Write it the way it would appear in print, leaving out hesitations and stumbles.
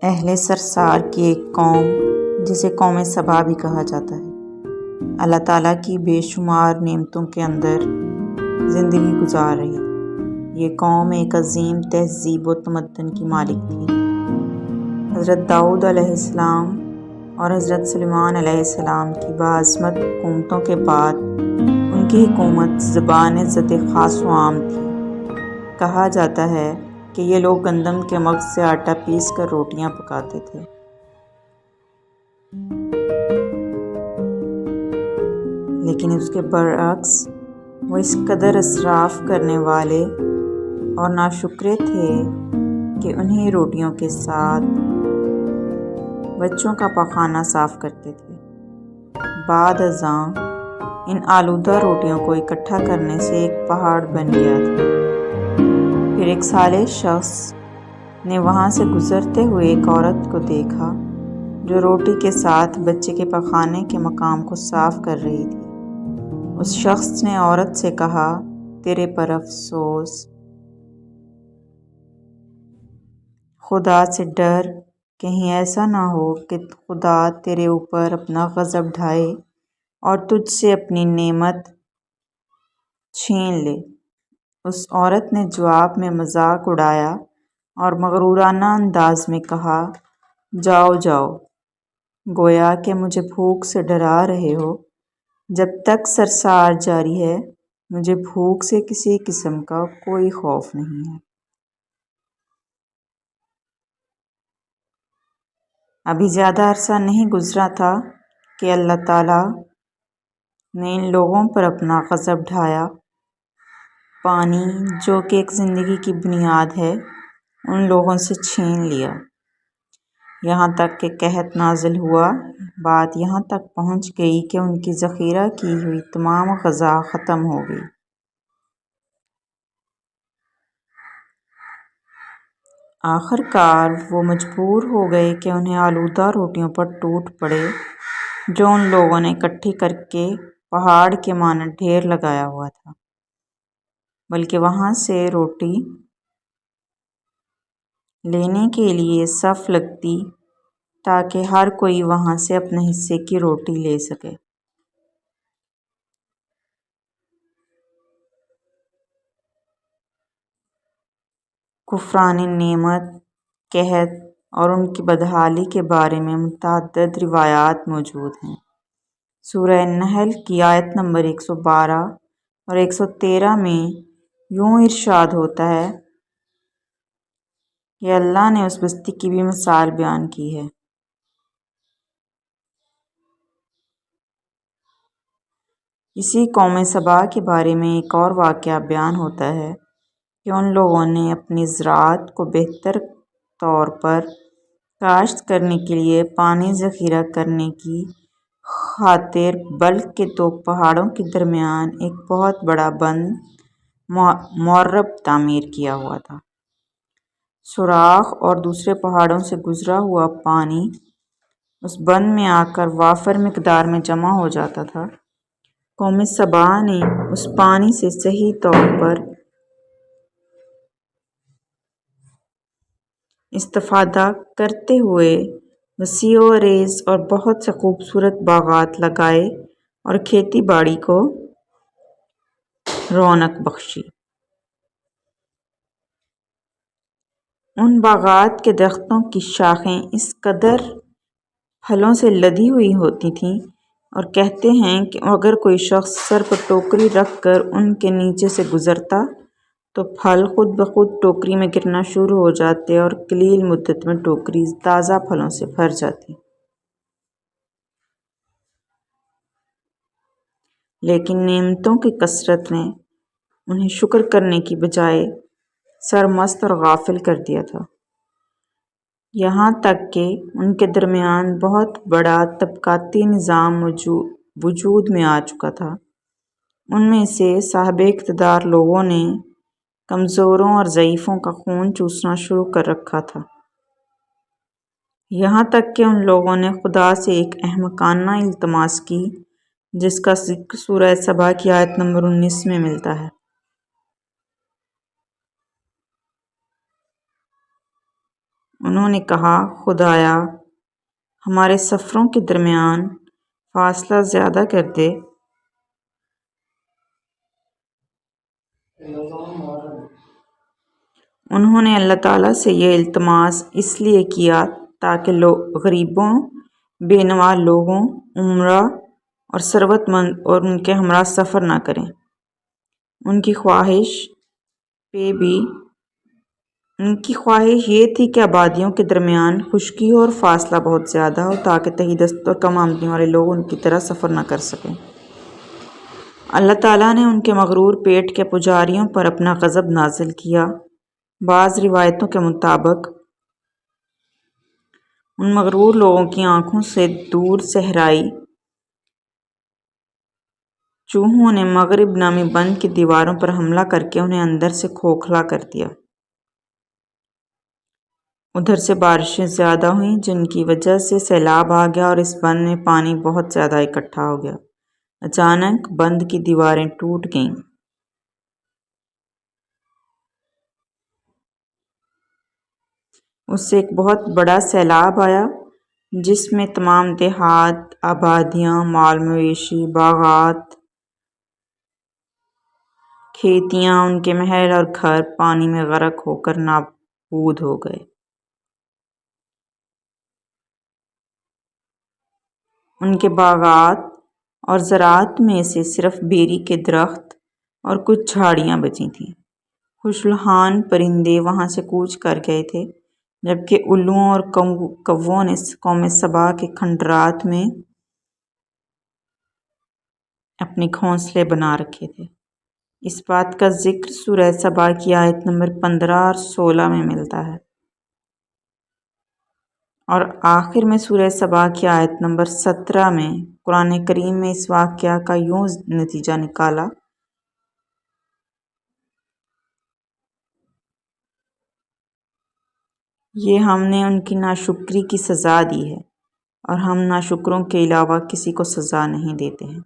اہل سرسار کی ایک قوم جسے قوم سبا بھی کہا جاتا ہے، اللہ تعالیٰ کی بے شمار نعمتوں کے اندر زندگی گزار رہی تھی۔ یہ قوم ایک عظیم تہذیب و تمدن کی مالک تھی۔ حضرت داؤد علیہ السلام اور حضرت سلیمان علیہ السلام کی باعظمت حکومتوں کے بعد ان کی حکومت زبان عزت خاص و عام تھی۔ کہا جاتا ہے کہ یہ لوگ گندم کے مغز سے آٹا پیس کر روٹیاں پکاتے تھے۔ لیکن اس کے برعکس وہ اس قدر اسراف کرنے والے اور ناشکرے تھے کہ انہیں روٹیوں کے ساتھ بچوں کا پاخانہ صاف کرتے تھے۔ بعد ازاں ان آلودہ روٹیوں کو اکٹھا کرنے سے ایک پہاڑ بن گیا تھا۔ پھر ایک صالح شخص نے وہاں سے گزرتے ہوئے ایک عورت کو دیکھا جو روٹی کے ساتھ بچے کے پخانے کے مقام کو صاف کر رہی تھی۔ اس شخص نے عورت سے کہا، تیرے پر افسوس، خدا سے ڈر، کہیں ایسا نہ ہو کہ خدا تیرے اوپر اپنا غضب ڈھائے اور تجھ سے اپنی نعمت چھین لے۔ اس عورت نے جواب میں مذاق اڑایا اور مغرورانہ انداز میں کہا، جاؤ جاؤ، گویا کہ مجھے بھوک سے ڈرا رہے ہو۔ جب تک سرسار جاری ہے مجھے بھوک سے کسی قسم کا کوئی خوف نہیں ہے۔ ابھی زیادہ عرصہ نہیں گزرا تھا کہ اللہ تعالیٰ نے ان لوگوں پر اپنا غضب ڈھایا۔ پانی جو کہ ایک زندگی کی بنیاد ہے ان لوگوں سے چھین لیا، یہاں تک کہ قحط نازل ہوا۔ بات یہاں تک پہنچ گئی کہ ان کی ذخیرہ کی ہوئی تمام غذا ختم ہو گئی۔ آخر کار وہ مجبور ہو گئے کہ انہیں آلودہ روٹیوں پر ٹوٹ پڑے جو ان لوگوں نے اکٹھی کر کے پہاڑ کے مانند ڈھیر لگایا ہوا تھا، بلکہ وہاں سے روٹی لینے کے لیے صف لگتی تاکہ ہر کوئی وہاں سے اپنے حصے کی روٹی لے سکے۔ کفران نعمت، قحط اور ان کی بدحالی کے بارے میں متعدد روایات موجود ہیں۔ سورہ النحل کی آیت نمبر 112 اور 113 میں یوں ارشاد ہوتا ہے کہ اللہ نے اس بستی کی بھی مثال بیان کی ہے۔ اسی قوم سبا کے بارے میں ایک اور واقعہ بیان ہوتا ہے کہ ان لوگوں نے اپنی زراعت کو بہتر طور پر کاشت کرنے کے لیے پانی ذخیرہ کرنے کی خاطر بلخ کے دو پہاڑوں کے درمیان ایک بہت بڑا بند معرب تعمیر کیا ہوا تھا۔ سوراخ اور دوسرے پہاڑوں سے گزرا ہوا پانی اس بند میں آ کر وافر مقدار میں جمع ہو جاتا تھا۔ قوم سبا نے اس پانی سے صحیح طور پر استفادہ کرتے ہوئے وسیع و عریض اور بہت سے خوبصورت باغات لگائے اور کھیتی باڑی کو رونق بخشی۔ ان باغات کے درختوں کی شاخیں اس قدر پھلوں سے لدی ہوئی ہوتی تھیں اور کہتے ہیں کہ اگر کوئی شخص سر پر ٹوکری رکھ کر ان کے نیچے سے گزرتا تو پھل خود بخود ٹوکری میں گرنا شروع ہو جاتے اور قلیل مدت میں ٹوکری تازہ پھلوں سے بھر جاتی۔ لیکن نعمتوں کی کثرت نے انہیں شکر کرنے کی بجائے سرمست اور غافل کر دیا تھا، یہاں تک کہ ان کے درمیان بہت بڑا طبقاتی نظام وجود میں آ چکا تھا۔ ان میں سے صاحب اقتدار لوگوں نے کمزوروں اور ضعیفوں کا خون چوسنا شروع کر رکھا تھا، یہاں تک کہ ان لوگوں نے خدا سے ایک احمقانہ التماس کی جس کا ذکر سورہ سبا کی آیت نمبر 19 میں ملتا ہے۔ انہوں نے کہا، خدایا ہمارے سفروں کے درمیان فاصلہ زیادہ کر دے۔ انہوں نے اللہ تعالیٰ سے یہ التماس اس لیے کیا تاکہ غریبوں، بے نوا لوگوں، امرا اور ثروت مند اور ان کے ہمراہ سفر نہ کریں۔ ان کی خواہش یہ تھی کہ آبادیوں کے درمیان خشکی ہو اور فاصلہ بہت زیادہ ہو تاکہ تہی دست اور کم آمدنی والے لوگ ان کی طرح سفر نہ کر سکیں۔ اللہ تعالیٰ نے ان کے مغرور پیٹ کے پجاریوں پر اپنا غضب نازل کیا۔ بعض روایتوں کے مطابق ان مغرور لوگوں کی آنکھوں سے دور صحرائی چوہوں نے مغرب نامی بند کی دیواروں پر حملہ کر کے انہیں اندر سے کھوکھلا کر دیا۔ ادھر سے بارشیں زیادہ ہوئیں جن کی وجہ سے سیلاب آ گیا اور اس بند میں پانی بہت زیادہ اکٹھا ہو گیا۔ اچانک بند کی دیواریں ٹوٹ گئیں۔ اس سے ایک بہت بڑا سیلاب آیا جس میں تمام دیہات، آبادیاں، مال مویشی، باغات، کھیتیاں، ان کے محل اور گھر پانی میں غرق ہو کر نابود ہو گئے۔ ان کے باغات اور زراعت میں سے صرف بیری کے درخت اور کچھ جھاڑیاں بچی تھیں۔ خوشلہان پرندے وہاں سے کوچ کر گئے تھے، جبکہ الوؤں اور کووں نے قوم سبا کے کھنڈرات میں اپنے گھونسلے بنا رکھے تھے۔ اس بات کا ذکر سورہ سبا کی آیت نمبر 15 اور 16 میں ملتا ہے، اور آخر میں سورہ سبا کی آیت نمبر 17 میں قرآن کریم میں اس واقعہ کا یوں نتیجہ نکالا: یہ ہم نے ان کی ناشکری کی سزا دی ہے، اور ہم ناشکروں کے علاوہ کسی کو سزا نہیں دیتے ہیں۔